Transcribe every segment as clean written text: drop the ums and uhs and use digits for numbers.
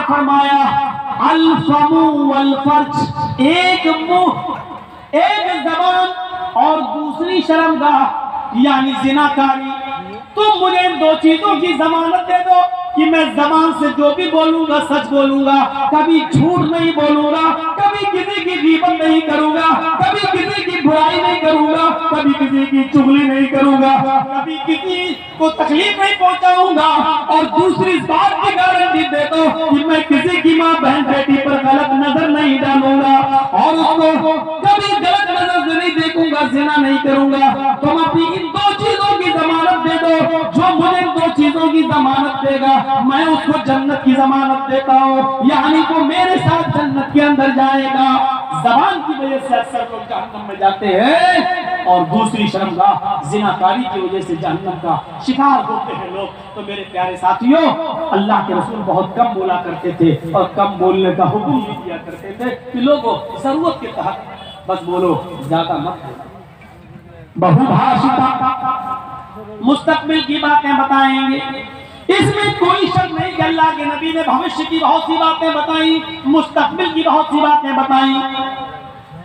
फरमाया अल फमु वल फर्ज, एक मुंह, एक जबान और दूसरी शर्मगाह यानी जिनाकारी। तुम मुझे इन दो चीजों की जमानत दे दो कि मैं जबान से जो भी बोलूंगा सच बोलूंगा, कभी झूठ नहीं बोलूंगा, कभी किसी की गीबत नहीं करूंगा, कभी किसी की बुराई नहीं करूंगा, कभी किसी की चुगली नहीं करूंगा, कभी किसी को तकलीफ नहीं पहुंचाऊंगा। और दूसरी बात की गारंटी देता हूं कि मैं किसी की माँ बहन बेटी पर गलत नजर नहीं डालूंगा और उसको कभी गलत नजर से नहीं देखूंगा, जिना नहीं करूंगा। तुम अपनी इन दो चीजों की जमानत दे दो, जो मुझे इन दो चीजों की जमानत देगा मैं उसको जन्नत की जमानत देता हूँ, यानी वो मेरे साथ जन्नत के अंदर जाएगा। जबान की वजह से अक्सर लोग जहन्नम में जाते हैं और दूसरी शर्मगाह जिनाकारी की वजह से जहन्नम का शिकार होते हैं लोग। तो मेरे प्यारे साथियों, अल्लाह के रसूल बहुत कम बोला करते थे और कम बोलने का हुक्म भी दिया करते थे कि लोगों जरूरत के तहत बस बोलो, ज्यादा मत बोलो। बहुभाषिता, मुस्तकबिल की बातें बताएंगे, इसमें कोई शक नहीं कि अल्लाह के नबी ने भविष्य की बहुत सी बातें बताई, मुस्तकबिल की बहुत सी बातें बताई।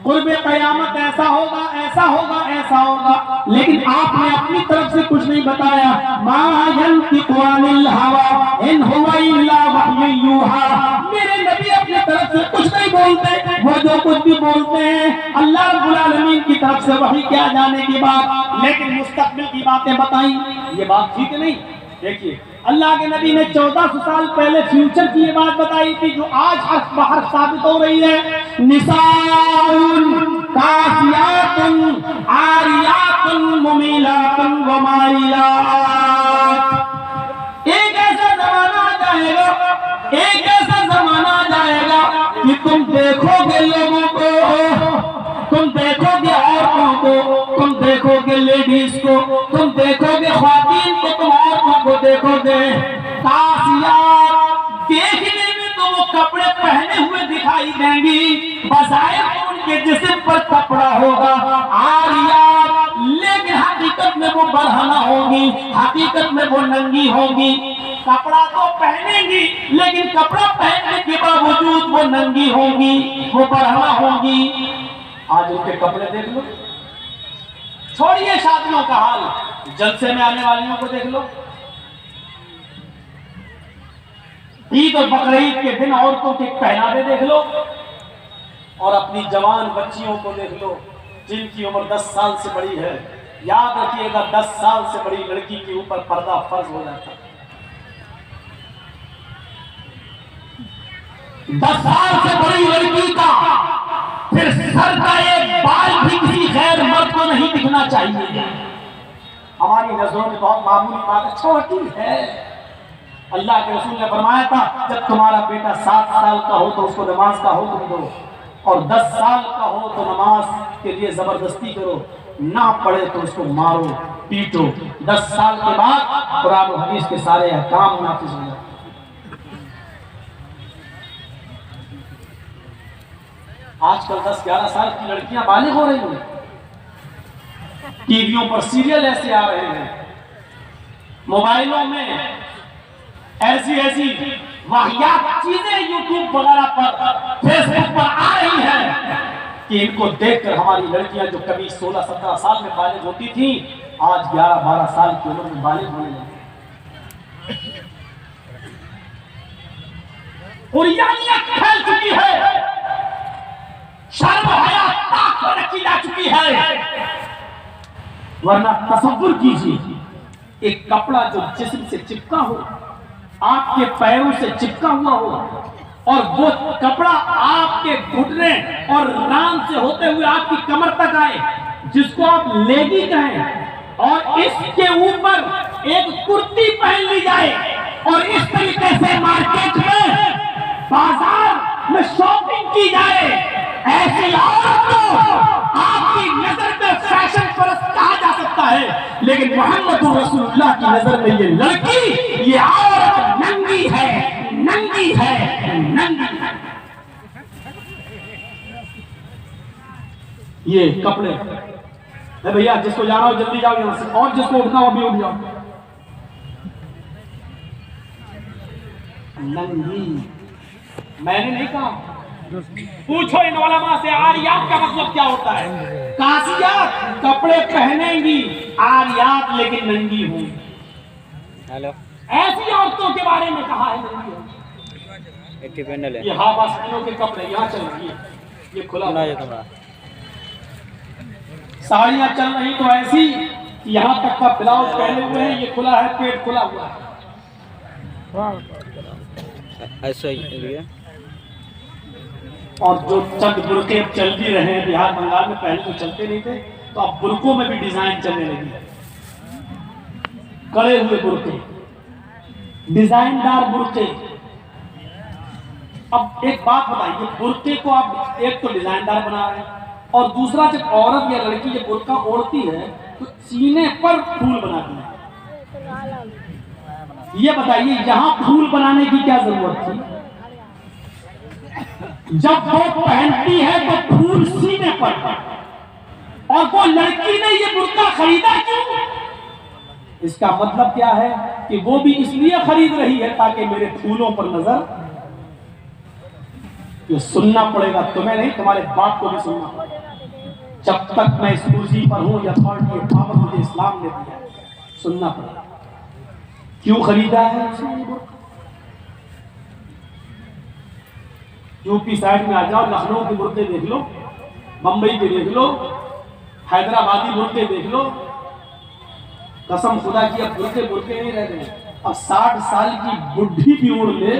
कुर्बे क़यामत ऐसा होगा, ऐसा होगा, ऐसा होगा, लेकिन आपने अपनी तरफ से कुछ नहीं बताया। मा यंतिकु अनिल हवा इन हुवा इल्ला वह्युन यूहा, मेरे नबी अपनी तरफ से कुछ नहीं बोलते, वो जो कुछ भी बोलते हैं अल्लाह रब्बुल आलमीन की तरफ से वही क्या जाने की बात। लेकिन मुस्तकबिल की बातें बताई, ये बात ठीक नहीं। देखिए अल्लाह के नबी ने 1400 साल पहले फ्यूचर की ये बात बताई थी जो आज हर बाहर साबित हो रही है। निसाउन कासियातुन आरियातुन मुमीलातुन व माइलात। एक ऐसा जमाना आ जाएगा, एक ऐसा जमाना आ जाएगा कि तुम देखोगे लोगों को, तुम देखोगे औरतों को, तुम देखोगे लेडीज को, तुम देखोगे ख्वातीन को, तुम औरतों को देखोगे कासियात, देखने में तो वो कपड़े पहने हुए दिखाई देंगी, बजाय उनके जिस्म पर कपड़ा होगा। आरियात, लेकिन हकीकत में वो बरहना होंगी, हकीकत में वो नंगी होंगी। कपड़ा तो पहनेंगी लेकिन कपड़ा पहनने के बावजूद वो नंगी होंगी, वो बरहना होंगी। आज उनके कपड़े देख लो, छोड़िए शादियों का हाल, जलसे में आने वालियों को देख लो। ईद और बकरीद के दिन औरतों के पहनावे देख लो और अपनी जवान बच्चियों को देख लो जिनकी उम्र 10 साल से बड़ी है। याद रखिएगा 10 साल से बड़ी लड़की के ऊपर पर्दा फर्ज हो जाता है। 10 साल से बड़ी लड़की का फिर सर का एक बाल भी किसी गैर मर्द को नहीं दिखना चाहिए। हमारी नजरों में बहुत मामूली बात, छोटी है। अल्लाह के रसूल ने फरमाया था जब तुम्हारा बेटा 7 साल का हो तो उसको नमाज का हुक्म दो और 10 साल का हो तो नमाज के लिए जबरदस्ती करो, ना पढ़े तो उसको मारो पीटो। 10 साल के बाद कुरान और हदीस के सारे अहकाम नाफिज हो जाते। आजकल 10-11 साल की लड़कियां बालिग हो रही हैं, टीवियों पर सीरियल ऐसे आ रहे हैं, मोबाइलों में ऐसी ऐसी वाहियात चीजें यूट्यूब वगैरह पर, फेसबुक पर आ रही हैं कि इनको देखकर हमारी लड़कियां जो कभी 16-17 साल में बालिग होती थी आज 11-12 साल की उम्र में बालिग होने लगी। कुर्बानियत फैल चुकी है, शर्म हया ताक पर रखी जा चुकी है। वरना तसव्वुर कीजिए एक कपड़ा जो जिस्म से चिपका हो, आपके पैरों से चिपका हुआ हो और वो कपड़ा आपके घुटने और रान से होते हुए आपकी कमर तक आए, जिसको आप लेगी कहें, और इसके ऊपर एक कुर्ती पहन ली जाए और इस तरीके से मार्केट में बाजार में शॉपिंग की जाए, ऐसी औरत को आपकी नजर में फैशन परस्त कहा जा सकता है, लेकिन मोहम्मद रसूलुल्लाह की नजर में ये लड़की, ये औरत नंगी है, नंगी है, नंगी है। ये कपड़े भैया, जिसको जाना हो जल्दी जाओ यहां से, और जिसको उठना हो भी उठ जाओ। नंगी मैंने नहीं कहा। पूछो इन उलमा से आरियात का मतलब क्या होता है। कासियात कपड़े पहनेंगी, आरियात लेकिन नंगी होंगी। हेलो, ऐसी औरतों के बारे में कहा है नंगी होंगी। ये हाबासिनों के कपड़े यहाँ चल रही है, ये खुला हुआ। साड़ियाँ चल रही तो ऐसी यहाँ तक का ब्लाउज पहने हुए हैं, ये खुला है, पेट खुला हुआ है। ऐसा ही है। और जो चंद बुरके चल भी रहे हैं बिहार बंगाल में, पहले तो चलते नहीं थे, तो अब बुरकों में भी डिजाइन चलने लगी है। कड़े हुए बुरके, डिजाइनदार बुरके। अब एक बात बताइए, बुरके को आप एक तो डिजाइनदार बना रहे हैं, और दूसरा जब औरत या लड़की जब बुरका ओढ़ती है तो सीने पर फूल बनाती है। ये बताइए यहाँ फूल बनाने की क्या जरूरत थी? जब वो पहनती है तो फूल सीने पर, और वो लड़की ने ये बुर्का खरीदा क्यों? इसका मतलब क्या है कि वो भी इसलिए खरीद रही है ताकि मेरे फूलों पर नजर। ये सुनना पड़ेगा, तुम्हें नहीं, तुम्हारे बाप को भी सुनना पड़ेगा। जब तक मैं इस कुर्सी पर हूं, अथॉरिटी पावर मुझे इस्लाम ने दिया, सुनना पड़ेगा। क्यों खरीदा है उसने? यूपी साइड में आ जाओ, लखनऊ के बुर्के देख लो, बंबई के देख लो, हैदराबादी बुर्के देख लो। कसम खुदा की अब बुर्के नहीं रह गए। अब 60 साल की बुढ़ी भी उड़ ले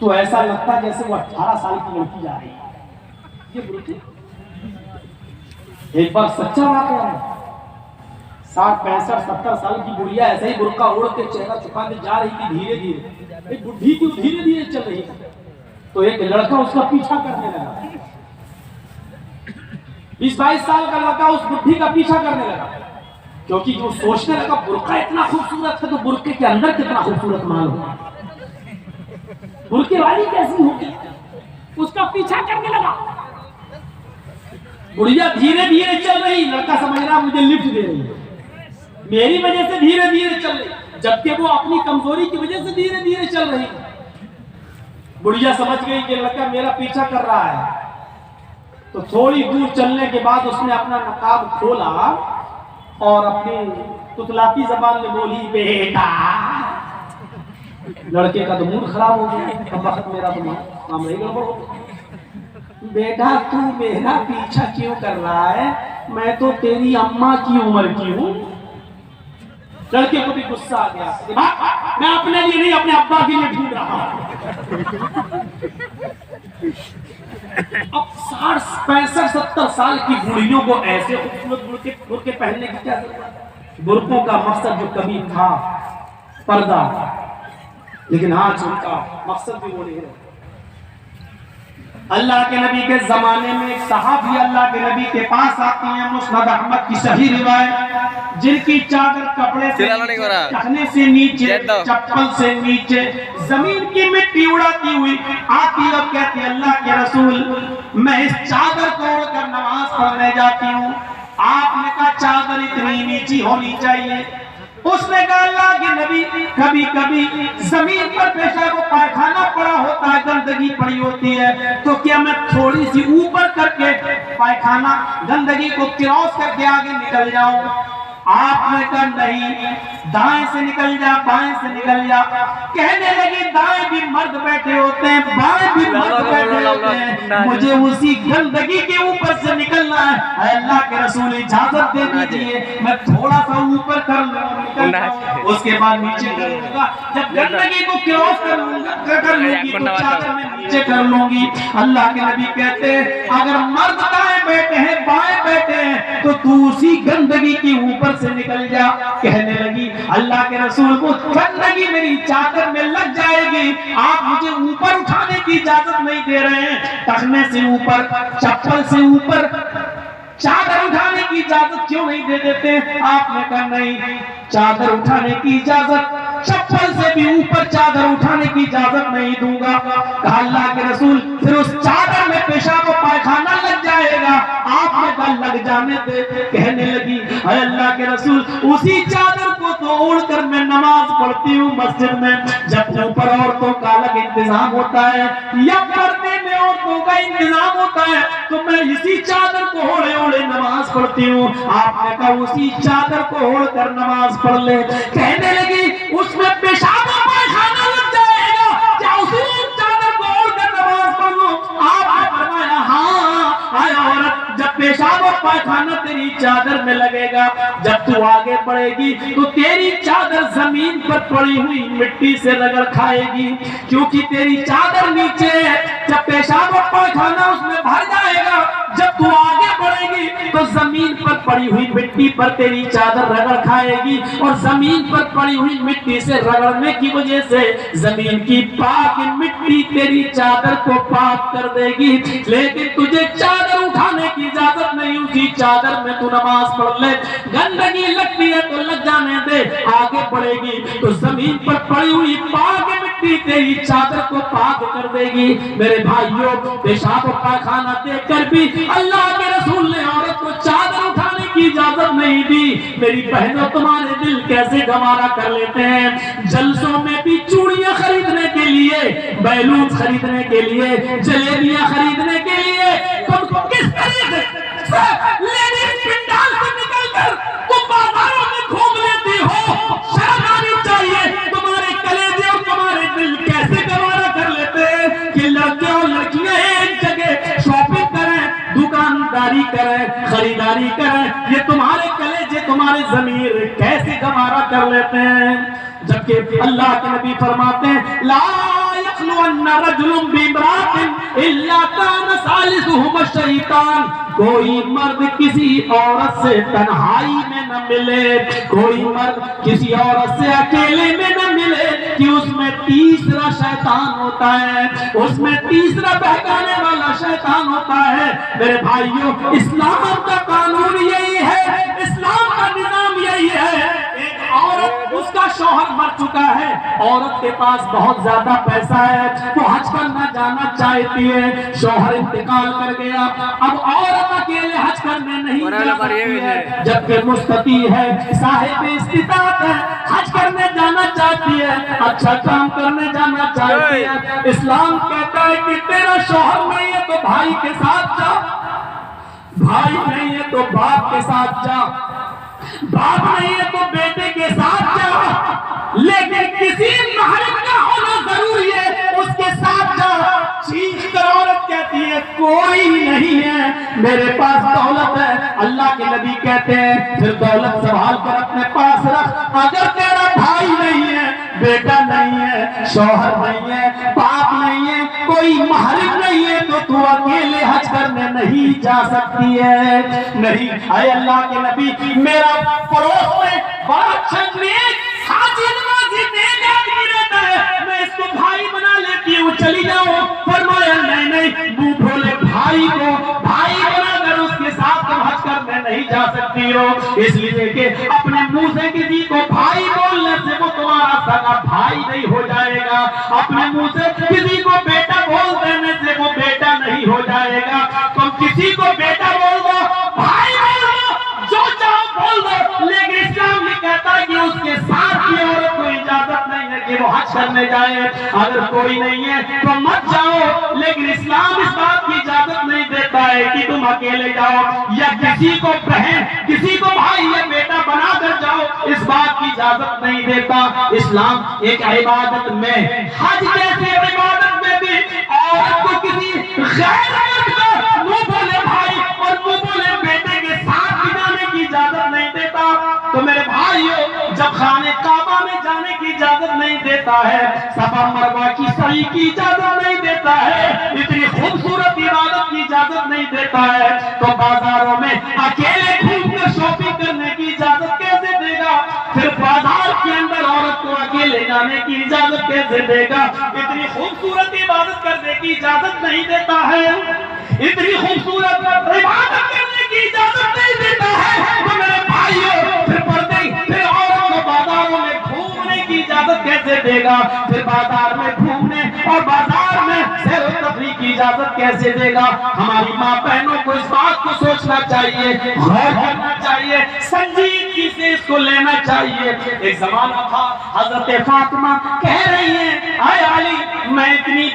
तो ऐसा लगता है जैसे वो 18 साल की लड़की जा रही है। ये बुर्के एक बार सच्चा वाकया है। 60, 65, 70 साल की बुढ़िया ऐसे ही बुर्का ओढ़ के चेहरा छुपा के जा रही थी धीरे धीरे। एक बुढ़ी क्यों धीरे धीरे चल रही थी, तो एक लड़का उसका पीछा करने लगा। 20-22 साल का लड़का उस बुढ़ी का पीछा करने लगा, क्योंकि वो सोचने लगा बुर्का इतना खूबसूरत है तो बुर्के के अंदर कितना खूबसूरत माल होगा, बुर्के वाली कैसी होगी, उसका पीछा करने लगा। बुढ़िया धीरे धीरे चल रही, लड़का समझ रहा मुझे लिफ्ट दे रही है, मेरी वजह से धीरे धीरे चल रही, जबकि वो अपनी कमजोरी की वजह से धीरे धीरे चल रही। बुढ़िया समझ गई कि लड़का मेरा पीछा कर रहा है, तो थोड़ी दूर चलने के बाद उसने अपना नकाब खोला और अपनी तुतलाती जबान में बोली, बेटा। लड़के का तो मूड खराब हो गया, अब वक्त मेरा तो काम नहीं गड़बड़ हो गया। बेटा तू मेरा पीछा क्यों कर रहा है, मैं तो तेरी अम्मा की उम्र की हूँ। लड़के को भी गुस्सा आ गया, मैं अपने लिए नहीं अपने अब्बा के लिए ढूंढ रहा हूँ। अब 60, 65, 70 साल की बुढ़ियों को ऐसे खूबसूरत बुर्के पहनने की क्या जरूरत? बुर्कों का मकसद जो कभी था पर्दा, लेकिन आज उनका मकसद भी वो नहीं है। अल्लाह के नबी के जमाने में एक सहाबी अल्लाह के नबी के पास आती हैं, मुस्नद अहमद की सही रिवायत, जिनकी चादर कपड़े से टखने से नीचे, चप्पल से नीचे जमीन की मिट्टी उड़ाती हुई आती और कहती, अल्लाह के रसूल मैं इस चादर को ओढ़कर नमाज पढ़ने जाती हूँ। आपने कहा चादर इतनी नीची होनी चाहिए। उसने कहा अल्लाह के नबी कभी कभी जमीन पर पेशाब व पायखाना पड़ा होता है, गंदगी पड़ी होती है, तो क्या मैं थोड़ी सी ऊपर करके पायखाना गंदगी को क्रॉस करके आगे निकल जाऊं? आपने कहा नहीं, दाएं से निकल जा, बाएं से निकल जा। कहने लगे दाएं भी मर्द बैठे होते हैं, बाएं भी मर्द बैठे होते हैं, मुझे उसी गंदगी के ऊपर से निकलना है। अल्लाह के रसूल इजाजत दे दीजिए, मैं थोड़ा सा ऊपर कर लूंगा, उसके बाद नीचे कर लूंगा। जब गंदगी को क्रॉस कर लूंगी तो चादर में नीचे कर लूंगी। अल्लाह के नबी कहते हैं अगर मर्द दाएं बैठे हैं, बाएं बैठे हैं, तो तू उसी गंदगी के ऊपर से निकल जा। कहने लगी अल्लाह के रसूल को गंदगी मेरी चादर में लग जाएगी, आप मुझे ऊपर उठाने की इजाजत नहीं दे रहे हैं, टखने से ऊपर, चप्पल से ऊपर चादर उठाने की इजाजत क्यों नहीं दे देते? आपने कहा नहीं, चादर उठाने की इजाजत, चप्पल से भी ऊपर चादर उठाने की इजाजत नहीं दूंगा। कहा अल्लाह के रसूल फिर उस चादर में पेशाब और पायखाना लग जाएगा। आपने कहा लग जाने दे। कहने लगी अल्लाह के रसूल उसी चादर को तो ओढ़कर मैं नमाज पढ़ती हूँ मस्जिद में, जब ऊपर औरतों का लगे इंतजाम होता है या पर्दे में औरतों का इंतजाम होता है, तो मैं इसी चादर को ओढ़े ओढ़े नमाज पढ़ती हूँ। आपने कहा उसी चादर को ओढ़ कर नमाज पढ़ ले। कहने लगी उसमें पेशाब और पायखाना लग जाएगा, क्या उसी चादर को ओढ़ कर नमाज पढ़ लूं? आपने फरमाया हाँ। आए औरत, जब पेशाब और पायखाना तेरी चादर में लगेगा, जब तू आगे बढ़ेगी तो तेरी चादर जमीन पर पड़ी हुई मिट्टी से रगड़ खाएगी, क्योंकि तेरी चादर नीचे है। जब पेशाब और पायखाना उसमें भर जाएगा, जब तू आगे बढ़ेगी तो जमीन पर पड़ी हुई मिट्टी पर तेरी चादर रगड़ खाएगी, और जमीन पर पड़ी हुई मिट्टी से रगड़ने की वजह से जमीन की पाक मिट्टी तेरी चादर को पाक कर देगी। लेकिन तुझे चादर उठाने की इजाजत नहीं, उसी चादर में तू नमाज पढ़ ले। गंदगी लगती है तो लग जाने दे, आगे बढ़ेगी तो जमीन पर पड़ी हुई पाक मिट्टी तेरी चादर को पाक कर देगी। मेरे भाइयों, पेशाब और पायखाना देखकर भी अल्लाह के रसूल ने औरत को चादर उठाने की इजाजत नहीं दी। मेरी बहनों, तुम्हारे दिल कैसे गंवारा कर लेते हैं। जलसों में भी चूड़ियां खरीदने के लिए, बैलून खरीदने के लिए, जलेबियां खरीदने के लिए तुम किस तरीके से लेडीज पंडाल से निकलकर तुम बाजारों में घूम लेती हो? शर्म आनी चाहिए। तुम्हारे कलेजे और तुम्हारे दिल कैसे गंवारा कर लेते हैं कि लड़के और लड़कियां एक जगह शॉपिंग करें, दुकानदारी करें, खरीदारी करें। ये तुम्हारे कलेजे, तुम्हारे ज़मीर कैसे गंवारा कर लेते हैं। जबकि अल्लाह के नबी फरमाते हैं, ला यखलुअन्ना रजुलुन बिइम्रातिन इल्ला कान सालिसुहुमा शैतान। कोई मर्द किसी औरत से तन्हाई में न मिले, कोई मर्द किसी औरत से अकेले में न मिले कि उसमें तीसरा शैतान होता है, उसमें तीसरा बहकाने वाला शैतान होता है। मेरे भाइयों, इस्लाम का कानून यही है, इस्लाम का निजाम यही है। एक औरत, उसका शौहर मर चुका है, औरत के पास बहुत ज्यादा पैसा है, वो हज करना जाना चाहती है, शौहर इंतकाल कर गया, अब औरत अकेले हज करने नहीं जा सकती है, जबकि मुस्तती है, साहिब इस्तिताअत है, हज करने जाना चाहती है, अच्छा काम करने जाना चाहती है। इस्लाम कहता है कि तेरा शौहर नहीं है तो भाई के साथ जा, भाई नहीं है तो बाप के साथ जा, बाप नहीं है तो बेटे के साथ जा, लेकिन किसी महरम का होना जरूरी है, उसके साथ जा। चीज कर औरत कहती है कोई नहीं है, मेरे पास दौलत है। अल्लाह के नबी कहते हैं फिर दौलत संभाल कर अपने पास रख। अगर तेरा भाई नहीं है, बेटा नहीं है, शौहर नहीं है, बाप नहीं है, कोई महरम नहीं है, तो तू अकेले हज करने नहीं जा सकती है। नहीं, आए अल्लाह के नबी, मेरा पड़ोस में बड़ा अच्छा नेक हाजी नमाजी नेक आदमी रहता है, मैं इसको भाई बना लेती हूँ, चली जाओ। फरमाया नहीं नहीं, मुंह भोले भाई को भाई बनाकर उसके साथ तुम हज करने नहीं जा सकती हो। इसलिए कि अपने मुंह से किसी को भाई बोलने से वो तुम्हारा सगा भाई नहीं हो जाएगा, अपने मुंह से किसी को बेटा बोल देने से वो बेटा नहीं हो जाएगा। तुम किसी को बेटा बोल दो, भाई बोल दो, जो चाहो बोल दो, लेकिन इस्लाम ये कहता है कि उसके साथ की औरत को इजाजत नहीं है कि वो हज करने जाए। अगर कोई नहीं है तो मत जाओ, लेकिन इस्लाम इस बात की इजाजत नहीं देता है कि तुम अकेले जाओ या किसी को बहन, किसी को भाई या बेटा बना कर जाओ, इस बात की इजाजत नहीं देता। इस्लाम एक इबादत में, हज जैसे इबादत में भी औरत को किसी गैर मर्द को मुंह बोले भाई और मुंह बोले बेटे के साथ भी जाने की इजाजत नहीं देता। तो मेरे भाइयों, जब खाने काबा में जाने की इजाजत नहीं देता है, सफा मरवा की सही की इजाजत नहीं देता है, इतनी खूबसूरत इबादत की इजाजत नहीं देता है, तो बाजारों में अकेले घूमकर शॉपिंग करने की इजाजत कैसे देगा? फिर बाजार के अंदर औरत को अकेले जाने की इजाजत कैसे देगा? इतनी खूबसूरत इबादत करने की इजाजत नहीं देता है, इतनी खूबसूरत इबादत करने की इजाजत नहीं देता है। तो मेरे भाइयों, फिर पर्दे, फिर औरत को बाजारों में घूमने की इजाजत कैसे देगा? फिर बाजार में घूमने और बाजार में सैर व तफरीह की इजाजत कैसे देगा? हमारी माँ बहनों को इस बात को सोचना चाहिए, गौर करना चाहिए, संजीदगी से इसको लेना चाहिए। एक जमाना था, हजरत फातिमा कह रही है, आए अली, मैं इतनी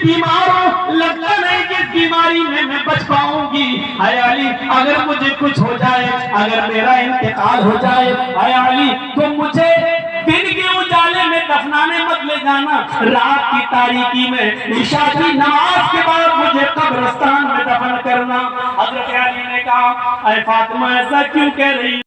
बीमार हूँ, लगता नहीं कि इस बीमारी में मैं बच पाऊंगी। हाय अली, अगर मुझे कुछ हो जाए, अगर मेरा इंतकाल हो जाए, हाय अली, तो मुझे दिन के उजाले में दफनाने मत ले जाना, रात की तारीकी में ईशा की नमाज के बाद मुझे कब्रिस्तान में दफन करना। हजरत अली ने कहा, ऐ फातिमा ऐसा क्यों कह रही